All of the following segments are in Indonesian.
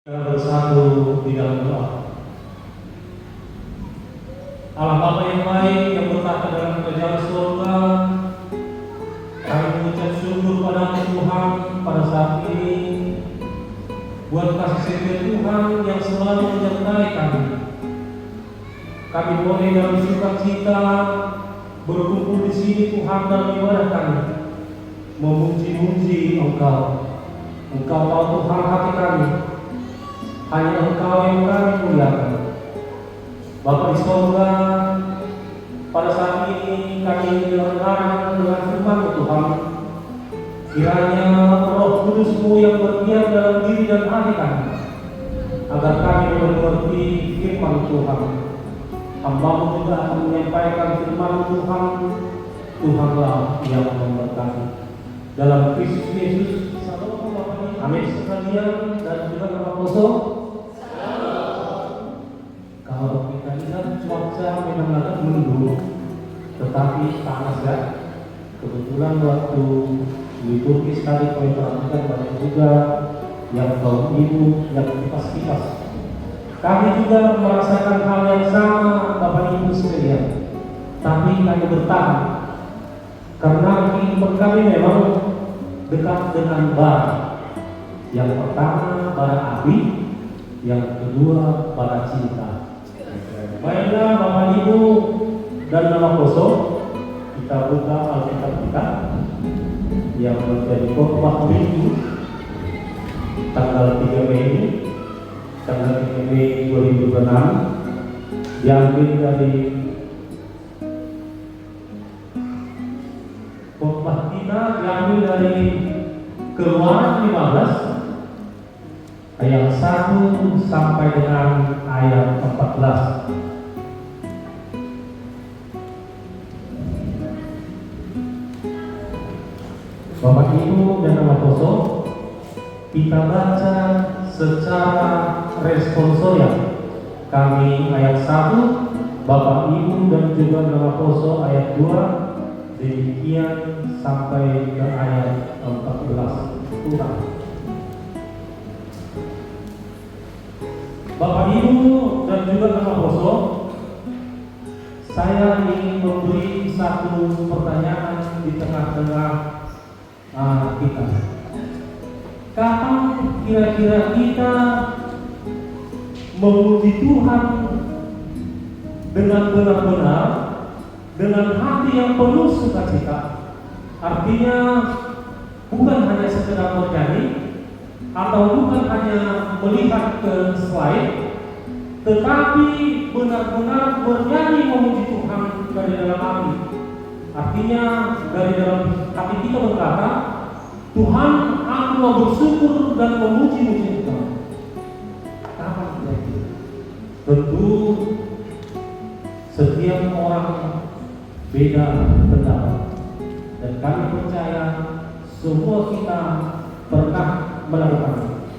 Bersatu di dalam doa. Allah Bapa yang baik yang bertata dalam kerajaan surga, kami mengucap syukur pada Tuhan pada saat ini buat kasih setia Tuhan yang selalu menyertai kami. Kami boleh dalam sukacita berkumpul di sini Tuhan dalam ibadah kami, memuji-muji Engkau. Engkau tahu Tuhan hati kami. Hanya Engkau yang kami muliakan. Bapa di surga, pada saat ini kami mendengarkan dengan firman Tuhan. Kiranya Roh Kudus-Mu yang berdiam dalam diri dan hati kami, agar kami mengerti firman Tuhan. Hamba-Mu juga akan menyampaikan firman Tuhan. Tuhanlah yang memberkati. Dalam Kristus Yesus, amin sekalian, dan juga nama kosong. Kalau kita lihat cuaca memang agak mendung, tetapi panas ya. Kebetulan waktu liturgi sekali kami perhatikan banyak juga yang kaum ibu yang kipas-kipas. Kami juga merasakan hal yang sama Bapak Ibu sekalian, tapi kami bertahan karena kehidupan kami memang dekat dengan bara. Yang pertama bara api, yang kedua bara cinta. Baiklah Bapak Ibu dan nama kosong, kita buka Alkitab kita yang menjadi khotbah minggu tanggal 3 Mei 2026, diambil dari khotbah kita diambil dari Keluaran 15 ayat 1 sampai dengan ayat 14. Bapak Ibu dan nama kosong, kita baca secara responsorial. Kami ayat 1, Bapak Ibu dan juga nama kosong ayat 2, demikian sampai ke ayat 14. Tuhan. Bapak Ibu dan juga nama kosong, saya ingin memberi satu pertanyaan di tengah-tengah kita. Kapan kira-kira kita memuji Tuhan dengan benar-benar, dengan hati yang penuh sukacita? Artinya bukan hanya sekedar bernyanyi atau bukan hanya melihat ke slide, tetapi benar-benar bernyanyi memuji Tuhan dari dalam hati. Artinya dari dalam hati kita berkata, Tuhan, aku mau bersyukur dan memuji-muji Tuhan. Kapan kira-kira? Tentu setiap orang beda pendapat, dan kami percaya semua kita pernah melakukannya.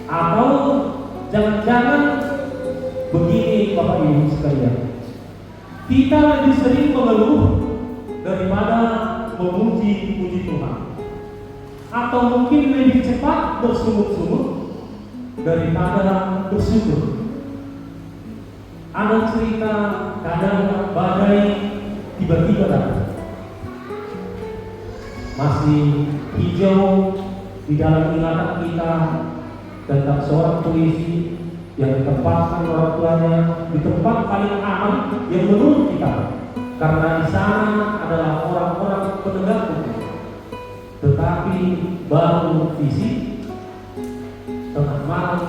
Atau jangan-jangan begini Bapak Ibu sekalian, kita lebih sering mengeluh daripada memuji Tuhan, atau mungkin lebih cepat bersungut-sungut daripada bersyukur. Ada cerita kadang badai tiba-tiba datang, masih hijau di dalam ingatan kita tentang seorang polisi yang ditempatkan orang tuanya di tempat paling aman yang menurut kita, karena di sana adalah orang-orang penegak hukum. Tetapi baru visi tengah malam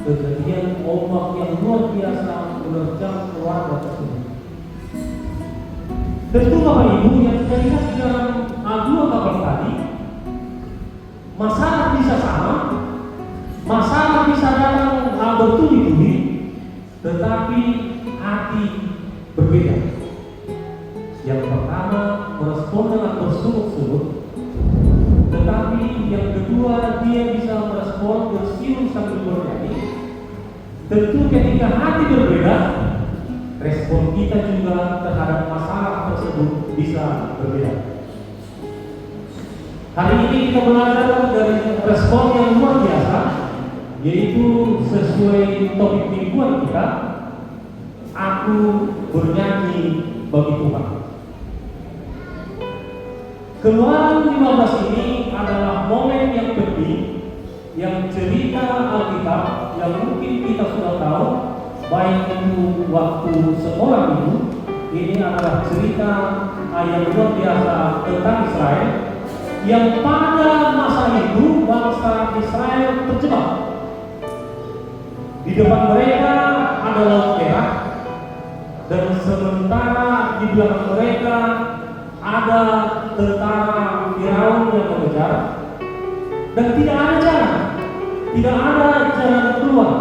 kejadian ombak yang luar biasa menerjang keluarga tersebut. Tentu Bapak Ibu yang kita lihat di dalam dua kapal tadi, masalah bisa sama, masalah bisa datang bertubi-tubi, tetapi hati berbeda. Yang pertama merespon dengan bersungut-sungut, tetapi yang kedua dia bisa merespon bersiul sambil bernyanyi. Tentu ketika hati berbeda, respon kita juga terhadap masalah tersebut bisa berbeda. Hari ini kita belajar dari respon yang luar biasa yaitu sesuai topik mingguan kita, aku bernyanyi bagi Tuhan. Keluaran 15 ini adalah momen yang penting, yang cerita Alkitab yang mungkin kita sudah tahu, baik itu waktu sekolah minggu. Ini adalah cerita yang luar biasa tentang Israel, yang pada masa itu bangsa Israel terjebak. Di depan mereka ada Laut Merah, dan sementara di belakang mereka ada tentara Firaun yang mengejar, dan tidak ada jalan keluar.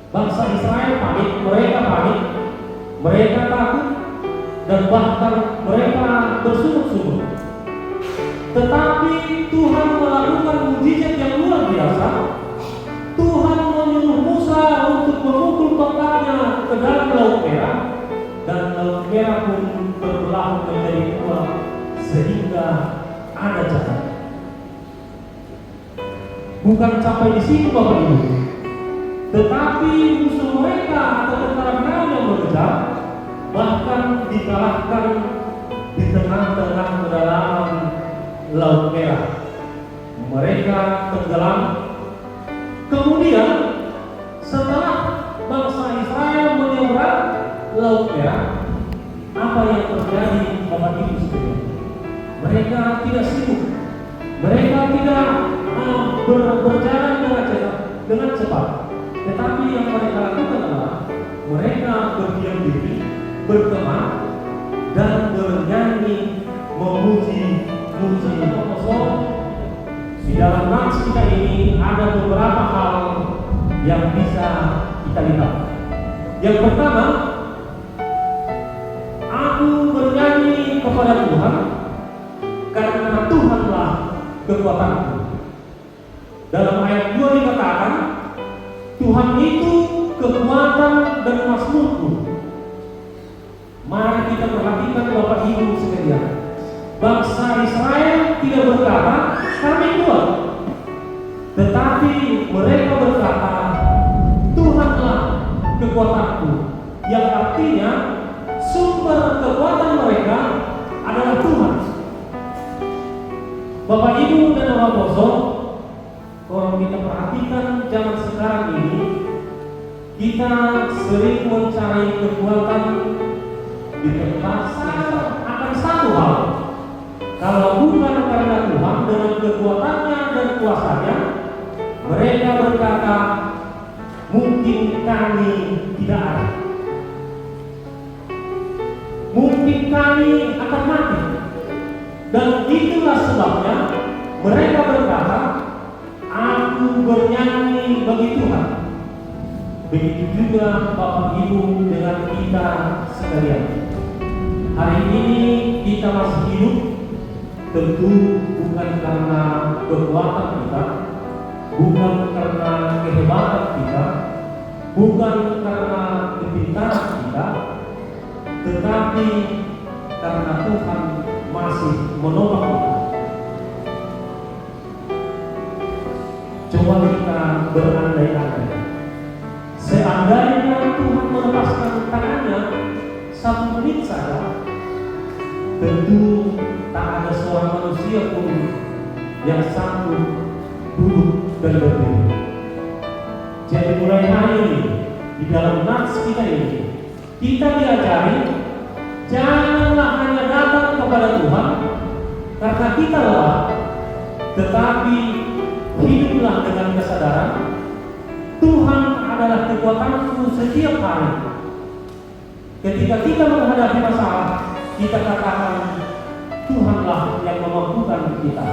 Bangsa Israel panik, mereka takut, dan bahkan mereka bersungut-sungut. Tetapi Tuhan melakukan mujizat yang luar biasa. Tuhan menyuruh Musa untuk memukul tongkatnya ke dalam Laut Merah, dan Laut Merah pun berbelah menjadi dua sehingga ada jalan. Bukan sampai di situ Bapak Ibu, tetapi musuh mereka atau tentara Firaun yang mengejar bahkan dikalahkan di tengah-tengah kedalaman Laut Merah. Mereka tenggelam. Kemudian setelah bangsa Israel menyeberang Laut Merah, apa yang terjadi Bapak Ibu sekalian? Mereka tidak sibuk, mereka tidak berjalan dengan cepat, tetapi yang mereka lakukan adalah mereka berdiam diri, berkemah, dan bernyanyi memuji Allah. Di dalam nats kita ini ada beberapa hal yang bisa kita lihat. Yang pertama, aku bernyanyi kepada Tuhan karena Tuhanlah kekuatanku. Dalam ayat 2 dikatakan, Tuhan itu kekuatan dan mazmurku. Mari kita perhatikan Bapak Ibu sekalian. Bangsa Israel tidak berkata, kami kuat, tetapi mereka berkata, Tuhanlah kekuatanku, yang artinya sumber kekuatan mereka adalah Tuhan. Bapak Ibu dan Bapak Bosok, kalau kita perhatikan zaman sekarang ini, kita sering mencari kekuatan di tempat akan satu hal. Kalau bukan karena Tuhan dengan kekuatannya dan kuasanya, mereka berkata, mungkin kami tidak ada, mungkin kami akan mati. Dan itulah sebabnya mereka berkata, aku bernyanyi bagi Tuhan. Begitu juga Bapak Ibu dengan kita sekalian. Hari ini kita masih hidup, tentu bukan karena kekuatan kita, bukan karena kehebatan kita, bukan karena kepintaran kita, tetapi karena Tuhan masih menolong kita. Coba kita berandai-andai, seandainya Tuhan melepaskan tangannya 1 menit saja, tentu tak ada seorang manusia pun yang sanggup duduk dan berdiri. Jadi mulai hari ini di dalam nats kita ini, kita diajari janganlah hanya datang kepada Tuhan karena kita lelah, tetapi hiduplah dengan kesadaran Tuhan adalah kekuatanku setiap hari. Ketika kita menghadapi masalah, kita katakan Tuhanlah yang memampukan kita.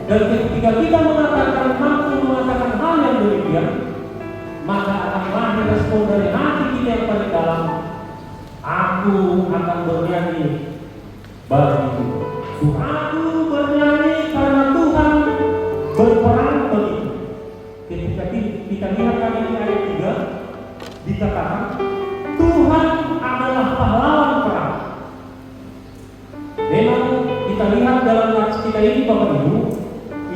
Dan ketika kita mampu mengatakan hal yang demikian, maka akan lahir respon dari hati kita yang paling dalam. Aku akan bernyanyi bagi Tuhan. Aku bernyanyi karena Tuhan berperang bagiku. Ketika kita lihat kami di ayat 3 dikatakan Tuhan adalah pahlawan perang. Memang kita lihat dalam nats kita ini Bapak Ibu,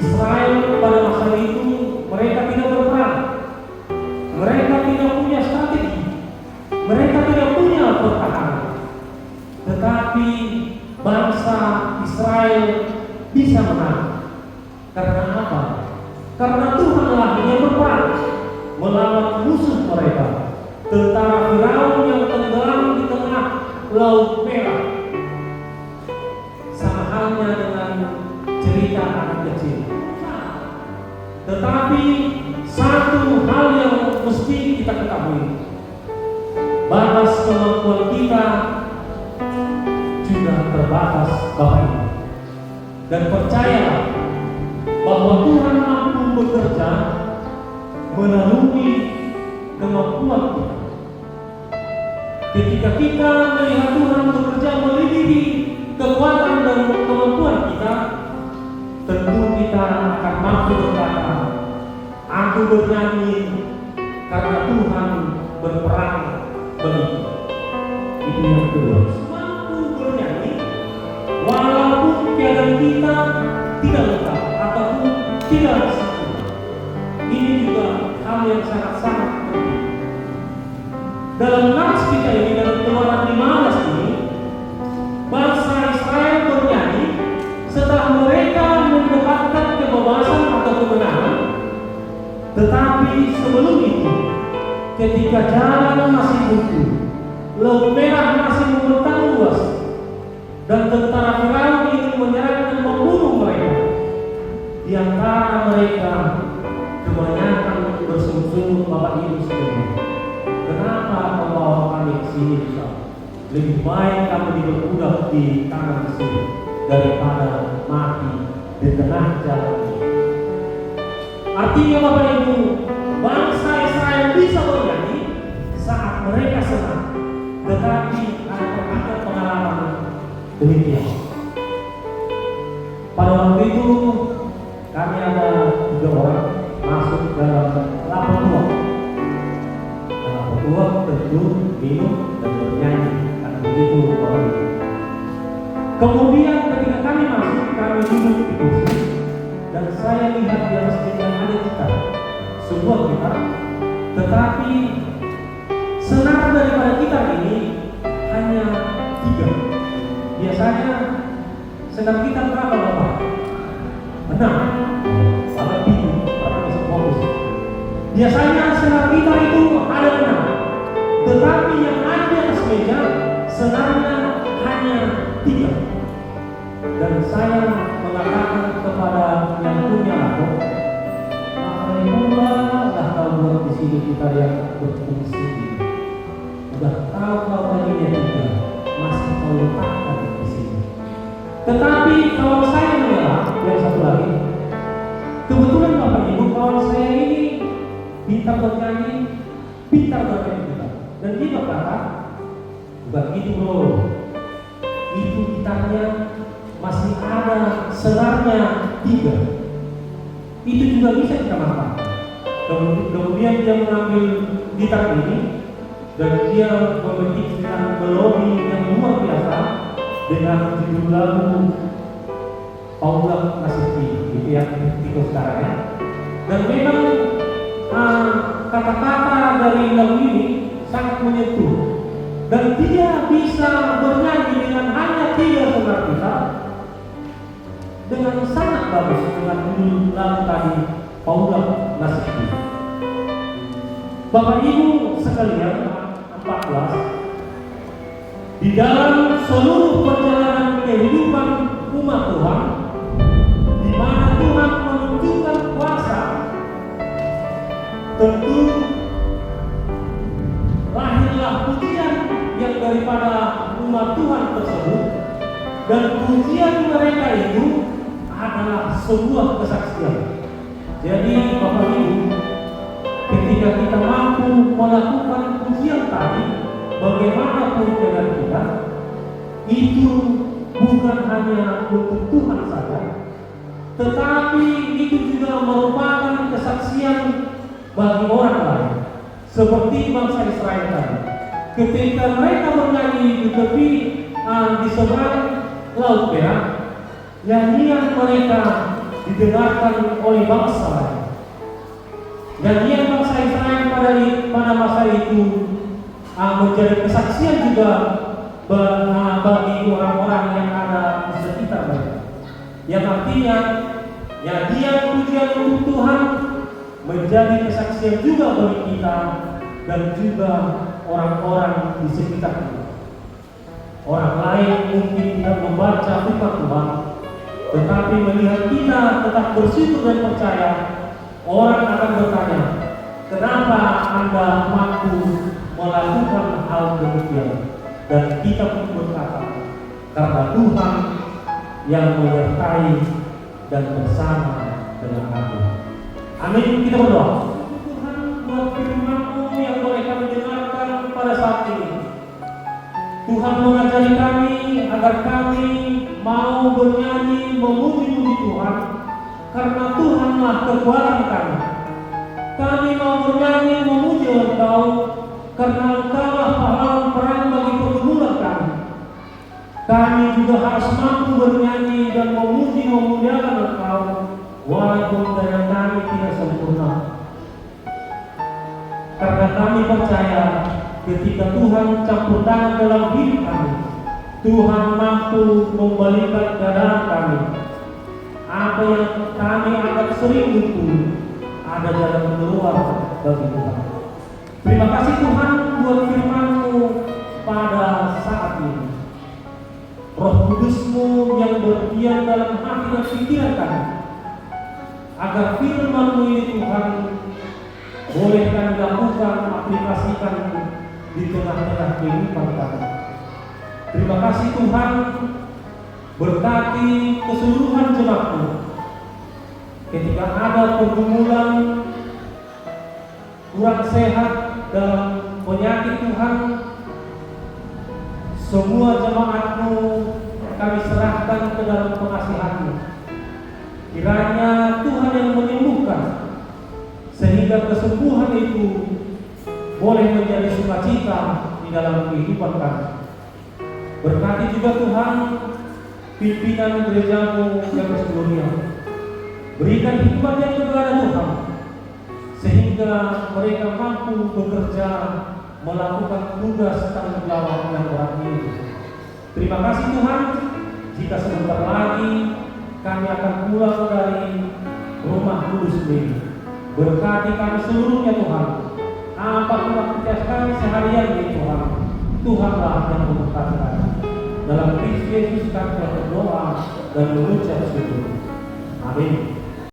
Israel pada masa itu karena Tuhanlah yang berperang melawan musuh mereka, tentara Firaun yang tenggelam di tengah Laut Merah. Sama halnya dengan cerita anak kecil. Tetapi satu hal yang mesti kita ketahui, batas kemampuan kita juga terbatas, Bapak Ibu. Dan percayalah bahwa Tuhan mampu bekerja melalui kemampuan kita. Ketika kita melihat Tuhan bekerja melebihi kekuatan dan kemampuan kita, tentu kita akan mampu berkata, aku bernyanyi karena Tuhan berperang bagiku. Itu yang kedua, mampu bernyanyi walaupun keadaan kita tidak lengkap ataupun tidak sempurna. Ini juga hal yang sangat-sangat penting. Dalam nats kita ini, dalam Keluaran 15 ini, bangsa Israel bernyanyi setelah mereka mendapatkan kebebasan atau kemenangan. Tetapi sebelum itu, ketika jalan masih buntu, Laut Merah masih membentang luas, dan tentara Firaun ingin menyerang dan membunuh mereka, di antara mereka kebanyakan bersungguh-sungguh Bapak Ibu sekalian. Kenapa kau bawa kami ke sini? Lebih baik kami diperbudak di tangan Mesir daripada mati di tengah jalan ini. Artinya Bapak Ibu, bangsa Israel bisa bernyanyi saat mereka senang, tetapi ada pengalaman demikian. Pada waktu itu kami ada 3 orang masuk dalam lapor tua. Lapor tua tentu minum dan bernyanyi, karena begitu orang itu. Kemudian ketika kami masuk, kami duduk di kursi, dan saya lihat di atas meja ada gitar, sebuah gitar, tetapi senar daripada gitar ini hanya 3. Biasanya senar gitar berapa Bapak? 6. Salah bingung, karena bisa fokus. Biasanya senar gitar itu ada 6, tetapi yang ada di atas meja senarnya hanya 3. Dan saya mengatakan kepada yang punya aku, udah tahu buat di sini kita yang berfungsi, udah tahu kalau tadinya 3 masih kau letakkan di sini. Tetapi kawan saya mengira yang satu lagi, kebetulan Bapak Ibu kawan saya ini pintar bernyanyi, pintar bermain gitar, dan dia berkata, bukan gitu bro, itu gitarnya masih ada senarnya 3. Itu juga bisa kita manfaatkan. Kemudian dia mengambil gitar ini dan dia membentuk dengan melodi yang luar biasa dengan judul lagu Paula Nasibi, itu yang itu sekarang ya. Dan memang kata-kata dari lagu ini sangat menyentuh, dan dia bisa bernyanyi dengan hanya 3 senar gitar dengan sangat bagus dengan judul lagu tadi Paula Nasibi. Bapak Ibu sekalian, 14, di dalam seluruh perjalanan kehidupan umat Tuhan, di mana Tuhan menunjukkan kuasa, tentu lahirlah pujian yang daripada umat Tuhan tersebut, dan pujian mereka itu adalah sebuah kesaksian. Jadi Bapak Ibu, ketika kita mampu melakukan pujian tadi, bagaimanapun dengan kita, itu bukan hanya untuk Tuhan saja, tetapi itu juga merupakan kesaksian bagi orang lain. Seperti bangsa Israel tadi, ketika mereka bernyanyi di tepi di seberang Laut Merah, nyanyian mereka didengarkan oleh bangsa lain. Nyanyian bangsa Israel pada masa itu menjadi kesaksian juga bagi orang-orang yang ada di sekitar mereka. Yang artinya Nyanyian pujian untuk Tuhan menjadi kesaksian juga bagi kita dan juga orang-orang di sekitar kita. Orang lain mungkin tidak membaca firman Tuhan, tetapi melihat kita tetap bersyukur dan percaya, orang akan bertanya, kenapa Anda mampu melakukan hal demikian? Dan kita pun berkata, karena Tuhan yang menyertai dan bersama dengan kami. Amin. Kita berdoa. Tuhan, buat firman-Mu yang boleh kami dengarkan pada saat ini. Tuhan mengajari kami agar kami mau bernyanyi memuji-muji Tuhan, karena Tuhanlah kekuatan kami. Kami mau bernyanyi memuji Engkau, karena Engkaulah pahlawan perang bagi pergumulan kami. Kami juga harus mampu bernyanyi dan memuliakan Engkau, walaupun daya kami tidak sempurna. Karena kami percaya ketika Tuhan campur tangan dalam hidup kami, Tuhan mampu membalikan keadaan kami. Apa yang kami anggap sering itu, ada jalan keluar bagi Tuhan. Terima kasih Tuhan buat firman-Mu pada saat ini. Roh Kudus-Mu yang berdiam dalam hati dan pikiran kami, agar firman-Mu ini Tuhan boleh kami lakukan, aplikasikan di tengah-tengah kehidupan kami. Terima kasih Tuhan, berkati keseluruhan jemaat-Mu. Ketika ada pergumulan, kurang sehat dalam penyakit Tuhan, semua jemaat-Mu kami serahkan ke dalam pengasihan-Mu. Kiranya Tuhan yang menyembuhkan, sehingga kesembuhan itu boleh menjadi sukacita di dalam kehidupan kami. Berkati juga Tuhan pimpinan gereja-Mu yang seluruhnya. Berikan hikmat yang kepada Tuhan, sehingga mereka mampu bekerja melakukan tugas tanggung jawab yang berat ini. Terima kasih Tuhan, jika sebentar lagi kami akan pulang dari rumah kudus ini. Berkati kami seluruhnya Tuhan. Apapun aktivitas kami seharian ini Tuhan, Tuhanlah yang memberkati kami. Dalam Kristus Yesus kami berdoa dan mengucap syukur. Amin.